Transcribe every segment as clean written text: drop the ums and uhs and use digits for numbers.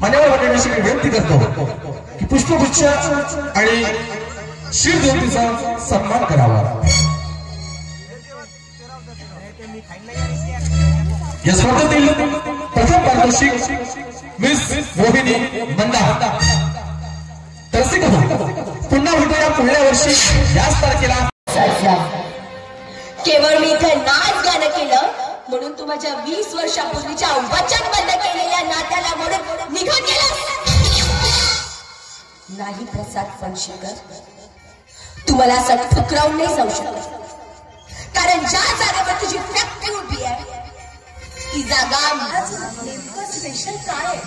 मान्यवर मंडळींची मी विनंती करतो की पुष्पगुच्छ आणि शिवज्योतीचा सन्मान करावा। या स्पर्धेतील प्रथम पारितोषिक मिस मोहिनी मंदा तरसिक पुन्हा भेटूया पुढल्या वर्षी याच तारखेला। केवळ मी इथे नाच गाणं केलं म्हणून तू माझ्या 20 वर्षापूर्वीच्या वचनबद्ध केलेल्या नात्याला म्हणून निघून गेलास नाही। प्रसाद फणशीकर, तू मला असं ठुकरावून नाही जाऊ शकत, कारण ज्या जागेवर तुझी फॅक्टरी उभी आहे ती जागा नेमकं स्पेशल काय आहे?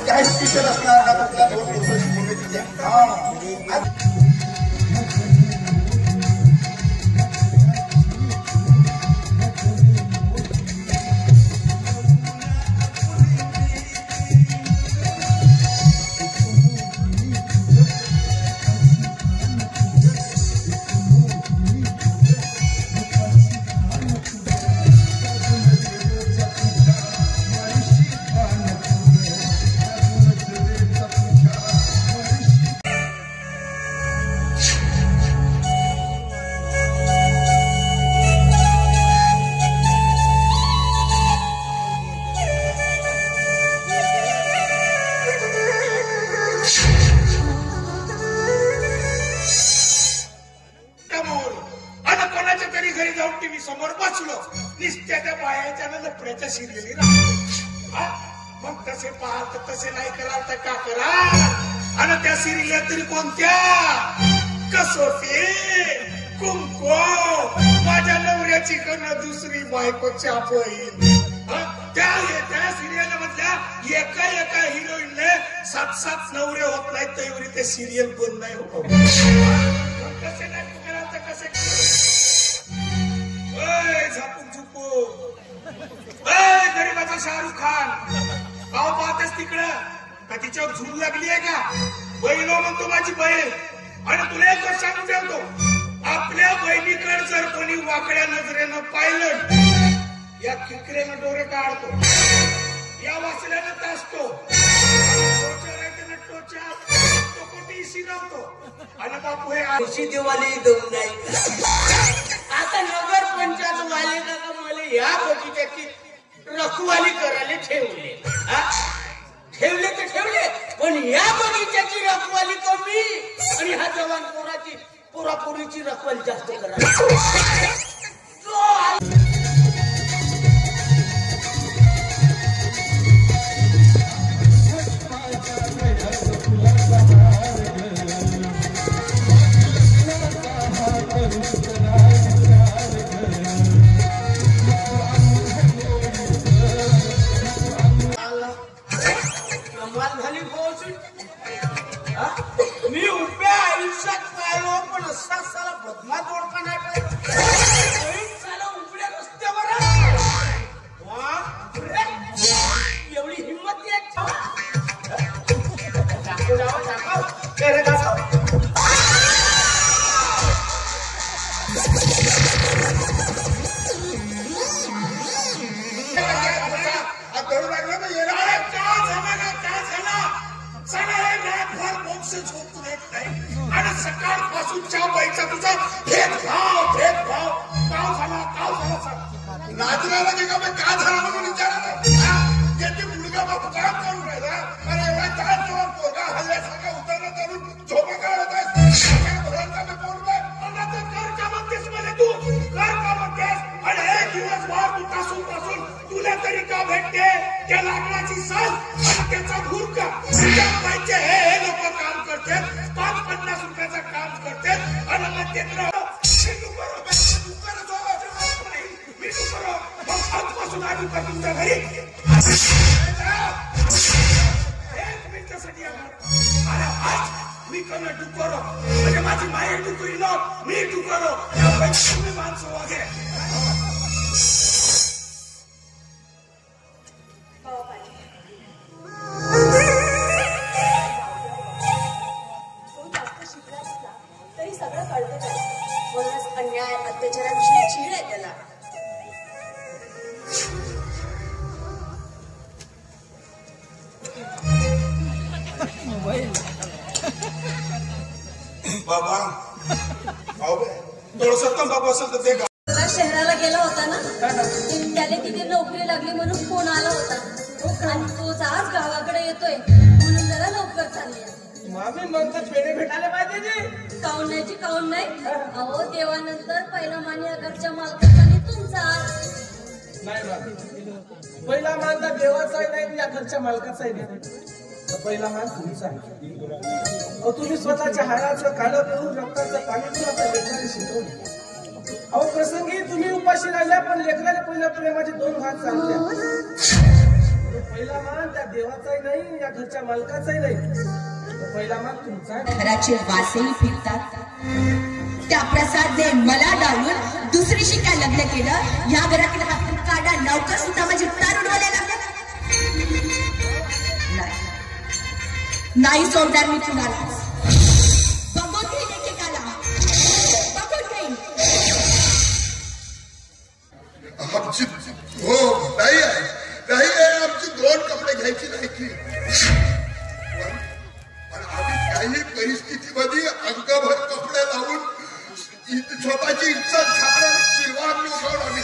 काय स्पेशल असणार ना सीरियल पण नाही हो कसे नाही करायचं कसे झापूक झुपूक गरीबाचा शाहरुख खान गाव पाहतेस तिकडं का तिच्यावर झूल लागली आहे का? बहिणो म्हणतो माझी बहीण। आणि तुला एक गोष्ट सांगून ठेवतो, आपल्या बहिणीकडे जर कोणी वाकड्या नजरेनं पाहिलं या किकरेनं डोरे काढतो, या वासल्यानं तासतो, आणि बापू हे देवाली दम नाही। आता नगर पंचायत वाले का मला या बगीच्याची रखवाली करायला ठेवले तर ठेवले, पण या बगीच्याची रखवाली कमी आणि ह्या जवान पोरापोरीची रखवाली जास्त करायला। मी उभ्या आयुष्यात पाहिलो पण असा साला बदमा जोडका नाही पाहिजे साला उघड्या रस्त्यावर एवढी हिंमत सकाळपासूनच्या बाईचा तुझा भेदभाव झाला नाचण्याला की का झाला म्हणून विचारायला याची मुलगा बापू काय करून राहिला? अरे एवढा काय जेव्हा पोरगा हल्ल्यासारखा उतरला करून झोपा काढत आहेस कर का म्हणतेस मला तू कर का म्हणतेस? आणि एक दिवसभर तू तासून तुला तरी का भेटते त्या लाकडाची साल आणि त्याचा भुरका तुझ्या पाहिजे हे लोक काम करते 50 रुपयाचं काम करते आणि मग ते तुमच्या घरी 1 मिनिटासाठी अरे आज मी करणं डुकरो म्हणजे माझी माई डुकरी नो मी डुकरो तुम्ही माणसं वगैरे थोडस तंबाखू असेल तर ते तुला शहराला गेला होता ना, त्याने तिथे नोकरी लागली म्हणून फोन आला होता आणि तोच आज गावाकडे येतोय म्हणून जरा लवकर चालली. मामी मग तर पेढे भेटायला पाहिजे. काऊन नाही अहो, देवानंतर पहिला मान या घरच्या मालकाचा आणि तुमचा. नाही बाबा, पहिला मान तर देवाचाही नाही या घरच्या मालकाचाही नाही. पहिला मान तुमचा आहे. तुम्ही स्वतःच्या हाडाचं काळं करून रक्ताचं पाणी पिऊन आपल्या लेकराला शिकवलं. अहो प्रसंगी तुम्ही उपाशी राहिल्या पण लेकराला पहिल्या प्रेमाचे 2 हात चालले. पहिला मान त्या देवाचाही नाही या घरच्या मालकाचाही नाही. पहिला मान तुमचा. घराचे वासही फिरतात. त्या प्रसादने मला डाळून दुसरीशी काय लग्न केलं. या घरातील हातून काढा लवकर सुद्धा माझी तारुण व्हायला लागलं. नाही सोडणार मी तुम्हाला. बघून घेईन एकेकाला, बघून घेईन. आमची हो नाही आमची 2 कपडे घ्यायची नाही की पण आम्ही काही परिस्थितीमध्ये अंगभर कपडे लावून स्वतःची इज्जत झाकण्याला शिरवान उठवलं. आम्ही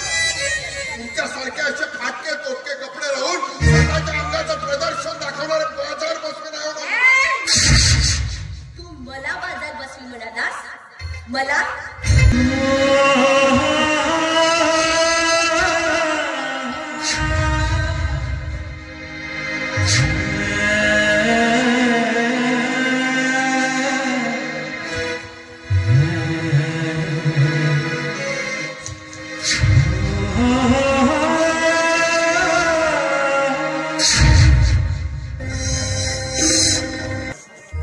तुमच्यासारखे असे फाटके तोटके कपडे लावून स्वतःच्या अंगाचं प्रदर्शन दाखवणारे बाजार बसवे नाही. तू मला बाजार बसवी म्हणालास. मला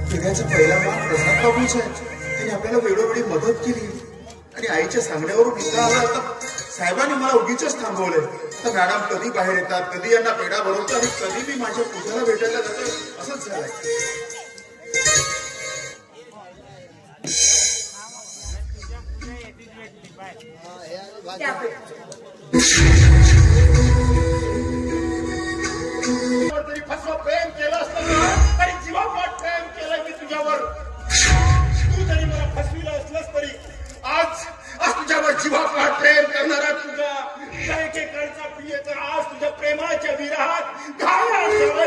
जगाचा पहिला मान प्रसाद बाबूचा आहे. त्यांनी आपल्याला वेळोवेळी मदत केली आणि आईच्या सांगण्यावरून इथं आला. आता साहेबांनी मला उगीच थांबवलंय. तर मॅडम कधी बाहेर येतात, कधी यांना पेढा भरवतात आणि कधी मी माझ्या पूजाला भेटायला जातो. असंच झालंय. तरी फसवा प्रेम केलं असतं ना, तरी जीवापाठ प्रेम केलंय मी तुझ्यावर. तू जरी मला फसविलं असलंस तरी आज तुझ्यावर जीवापाठ प्रेम करणारा तुझा एकेकडचा प्रिय तर आज तुझ्या प्रेमाच्या विरहात घायाळ.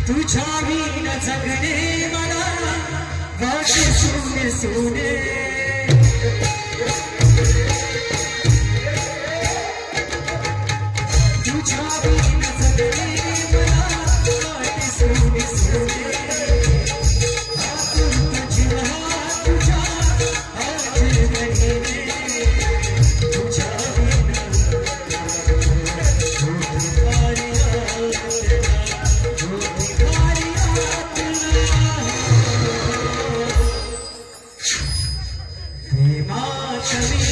तुझ्या विना जगणे मला वाटे सोने सोने. तुझ्या विना जगणे मला वाटे सोने सोने. तुझ्या तुझ्या आज गणे तुझ्या विना प्रेमा कवी